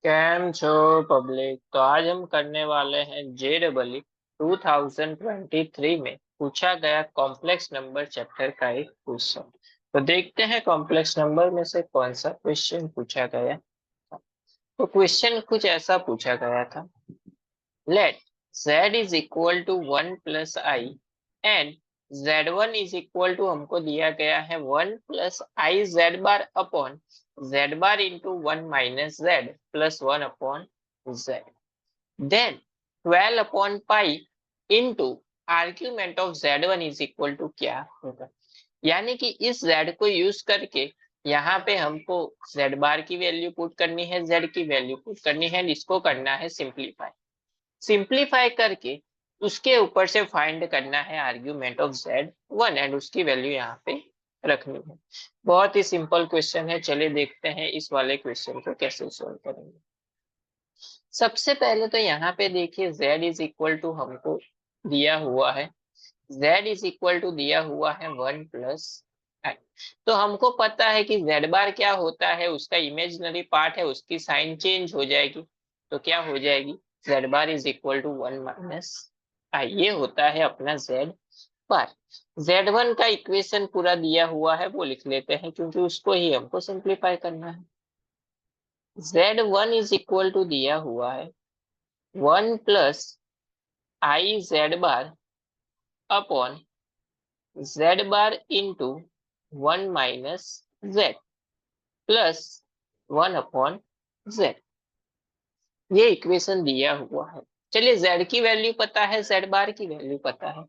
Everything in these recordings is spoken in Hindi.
कैम छो पब्लिक। तो आज हम करने वाले हैं JEE 2023 में पूछा गया कॉम्प्लेक्स नंबर चैप्टर का एक क्वेश्चन। तो देखते हैं कॉम्प्लेक्स नंबर में से कौन सा क्वेश्चन पूछा गया। तो क्वेश्चन कुछ ऐसा पूछा गया था। Let z is equal to 1 + i and z1 is equal to हमको दिया गया है 1 + i z bar upon z bar into 1 - z plus 1/z। Then 12/पाई into argument of z1 is equal to क्या होगा। यानी कि इस z को यूज करके यहाँ पे हमको z बार की वैल्यू पुट करनी है, z की वैल्यू पुट करनी है, इसको करना है सिंप्लीफाई। सिंप्लीफाई करके उसके ऊपर से फाइंड करना है आर्ग्यूमेंट ऑफ z1 एंड उसकी वैल्यू यहाँ पे रखनी है। बहुत ही सिंपल क्वेश्चन है, चलिए देखते हैं इस वाले क्वेश्चन को कैसे सॉल्व करेंगे। सबसे पहले तो यहाँ पे देखिए z इज इक्वल टू हमको दिया हुआ है, z इज इक्वल टू दिया हुआ है 1 + i। तो हमको पता है कि z बार क्या होता है, उसका इमेजिनरी पार्ट है, उसकी साइन चेंज हो जाएगी। तो क्या हो जाएगी, z bar is equal to 1 - i। ये होता है अपना z बार। z1 का इक्वेशन पूरा दिया हुआ है वो लिख लेते हैं क्योंकि उसको ही हमको सिंप्लीफाई करना है। z1 इज इक्वल टू दिया हुआ है 1 + i z bar upon z bar into 1 - z plus 1/z। ये इक्वेशन दिया हुआ है। चलिए z की वैल्यू पता है, z बार की वैल्यू पता है,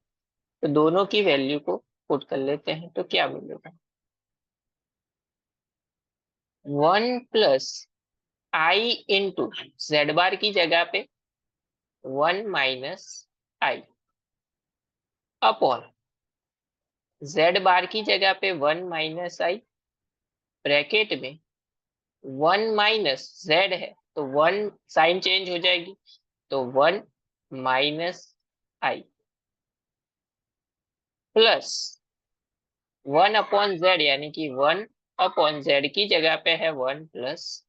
तो दोनों की वैल्यू को पुट कर लेते हैं। तो क्या मिलेगा, 1 + i इंटू z बार की जगह पे 1 - i अपॉन z बार की जगह पे 1 - i ब्रैकेट में 1 - z है तो 1 साइन चेंज हो जाएगी, तो 1 - i प्लस 1/z यानी कि 1/z की जगह पे है 1 प्लस।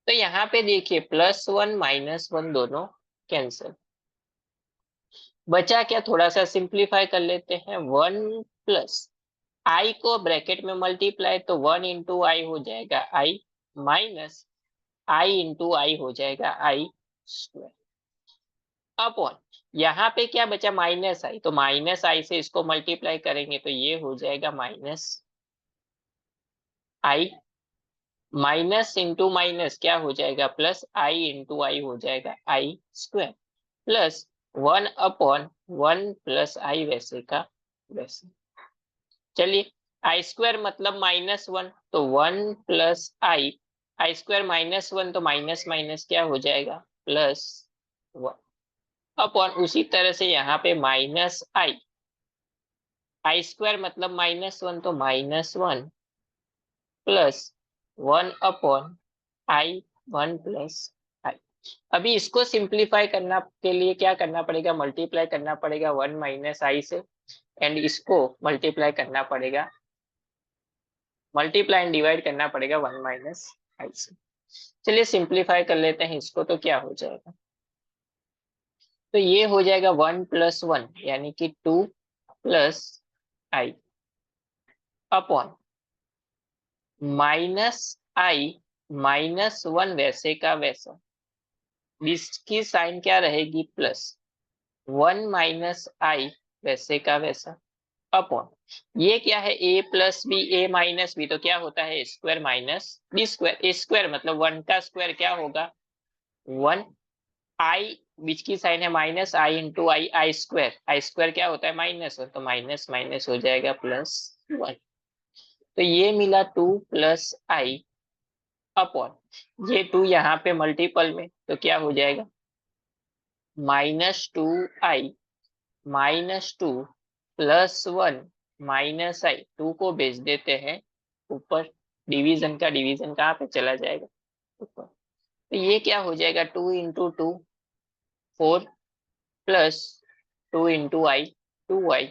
तो यहाँ पे देखिए +1 -1 दोनों कैंसिल, बचा क्या, थोड़ा सा सिंप्लीफाई कर लेते हैं। 1 + i को ब्रैकेट में मल्टीप्लाई तो 1 × i हो जाएगा i माइनस i × i हो जाएगा i²। अपॉन यहाँ पे क्या बचा, -i, तो -i से इसको मल्टीप्लाई करेंगे तो ये हो जाएगा -i माइनस इंटू माइनस क्या हो जाएगा, +i × i हो जाएगा i² प्लस 1/1 + i वैसे का वैसे। चलिए i² मतलब -1 तो 1 + i² -1 तो माइनस माइनस क्या हो जाएगा, +1 अपॉन उसी तरह से यहाँ पे -i² मतलब -1 तो -1 प्लस 1/i1 + i। अभी इसको सिंप्लीफाई करना के लिए क्या करना पड़ेगा, मल्टीप्लाई करना पड़ेगा 1 - i से एंड इसको मल्टीप्लाई करना पड़ेगा, मल्टीप्लाई एंड डिवाइड करना पड़ेगा 1 - i से। चलिए सिंप्लीफाई कर लेते हैं इसको, तो क्या हो जाएगा, तो ये हो जाएगा 1 + 1 यानी कि 2 + i अपॉन -i -1 वैसे का वैसा, इसकी साइन क्या रहेगी प्लस, 1 - i वैसे का वैसा अपॉन ये क्या है, a + b a - b तो क्या होता है A² - b², A² मतलब 1 का स्क्वायर क्या होगा 1, i बीच की साइन है -i × i i² क्या होता है -1 तो माइनस माइनस हो जाएगा +1। तो ये मिला 2 + i अपॉन ये 2 यहाँ पे मल्टीपल में तो क्या हो जाएगा -2i -2 + 1 -i, 2 को भेज देते हैं ऊपर, डिवीजन का डिवीजन कहाँ पे चला जाएगा ऊपर। तो ये क्या हो जाएगा 2 × 2 4 प्लस 2 × i 2i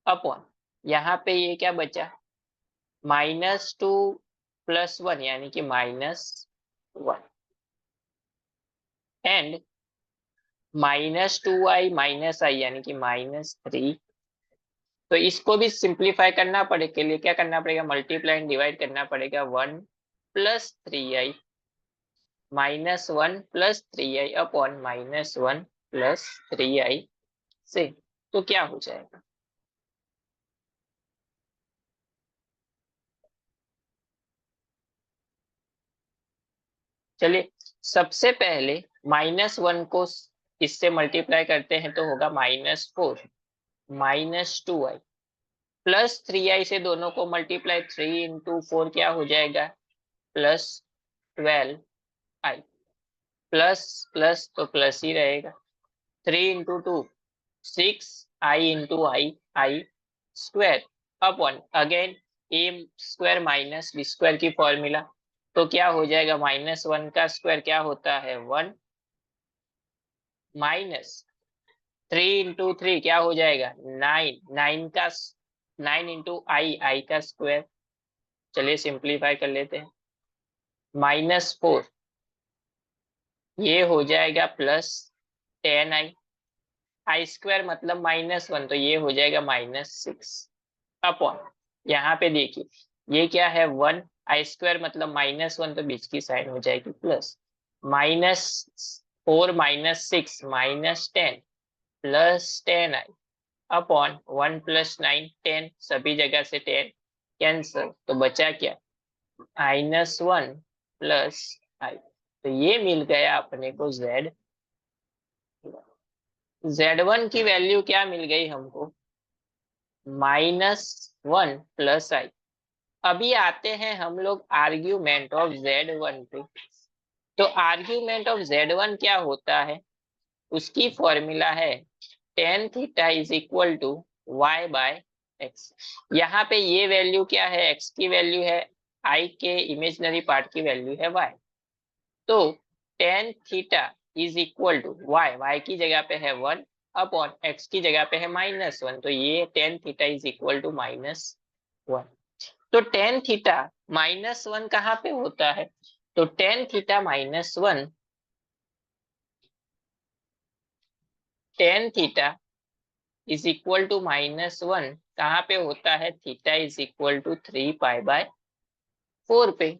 अपॉन यहाँ पे ये क्या बचा -2 + 1 यानी कि -1 एंड -2i माइनस आई यानी कि -3। तो इसको भी सिंप्लीफाई करना पड़े के लिए क्या करना पड़ेगा, मल्टीप्लाई एंड डिवाइड करना पड़ेगा। 1 + 3i -1 + 3i अपॉन -1 + 3i से। तो क्या हो जाएगा, चलिए सबसे पहले -1 को इससे मल्टीप्लाई करते हैं तो होगा -4 -2i +3i से दोनों को मल्टीप्लाई 3 × 4 क्या हो जाएगा +12i प्लस प्लस तो प्लस ही रहेगा। 3 × 2 6i × i square upon again A square minus B square की फॉर्मूला। तो क्या हो जाएगा, -1 का स्क्वायर क्या होता है 1 माइनस 3 × 3 क्या हो जाएगा 9 9 का 9 × i का स्क्वायर। चलिए सिंप्लीफाई कर लेते हैं। -4 ये हो जाएगा +10i आई स्क्वायर मतलब -1 तो ये हो जाएगा -6 अपॉन यहाँ पे देखिए ये क्या है 1 आई स्क्वायर मतलब -1 तो बीच की साइड हो जाएगी प्लस -4 -6 -10 +10i अपॉन 1 + 9 10 सभी जगह से 10 कैंसल तो बचा क्या -1 + i। तो ये मिल गया अपने को z1 की वैल्यू क्या मिल गई हमको -1 + i। अभी आते हैं हम लोग आर्ग्यूमेंट ऑफ z1 पे। तो आर्ग्यूमेंट ऑफ z1 क्या होता है, उसकी फॉर्मूला है tan थीटा = y/x। यहाँ पे ये वैल्यू क्या है, x की वैल्यू है, i के इमेजिनरी पार्ट की वैल्यू है y। तो tan थीटा y की जगह पे है 1 अपॉन x की जगह पे है -1 तो ये tan थीटा -1। तो tan थीटा -1 कहाँ पे होता है, तो tan थीटा -1 tan थीटा -1 कहाँ पे होता है, थीटा = 3π/4 पे।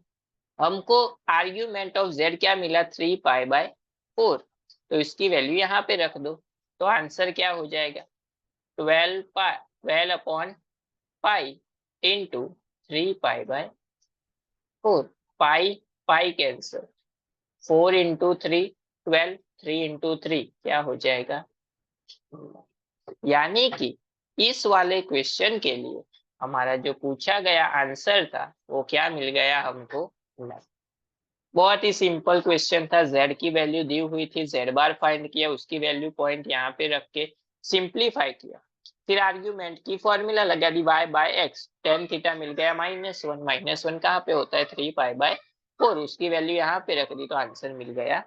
हमको आर्ग्यूमेंट ऑफ z क्या मिला 3π/4 तो इसकी वैल्यू यहाँ पे रख दो तो आंसर क्या हो जाएगा 12/π इंटू 3π/4 पाई पाई कैंसर 4 × 3 12 3 × 3 क्या हो जाएगा। यानी कि इस वाले क्वेश्चन के लिए हमारा जो पूछा गया आंसर था वो क्या मिल गया हमको, बहुत ही सिंपल क्वेश्चन था। z की वैल्यू दी हुई थी, z बार फाइंड किया, उसकी वैल्यू पॉइंट यहाँ पे रख के सिंप्लीफाई किया, फिर आर्ग्यूमेंट की फॉर्मूला लगा दी y/x, tan थीटा मिल गया -1 -1 कहाँ पे होता है 3π/4 उसकी वैल्यू यहाँ पे रख दी तो आंसर मिल गया।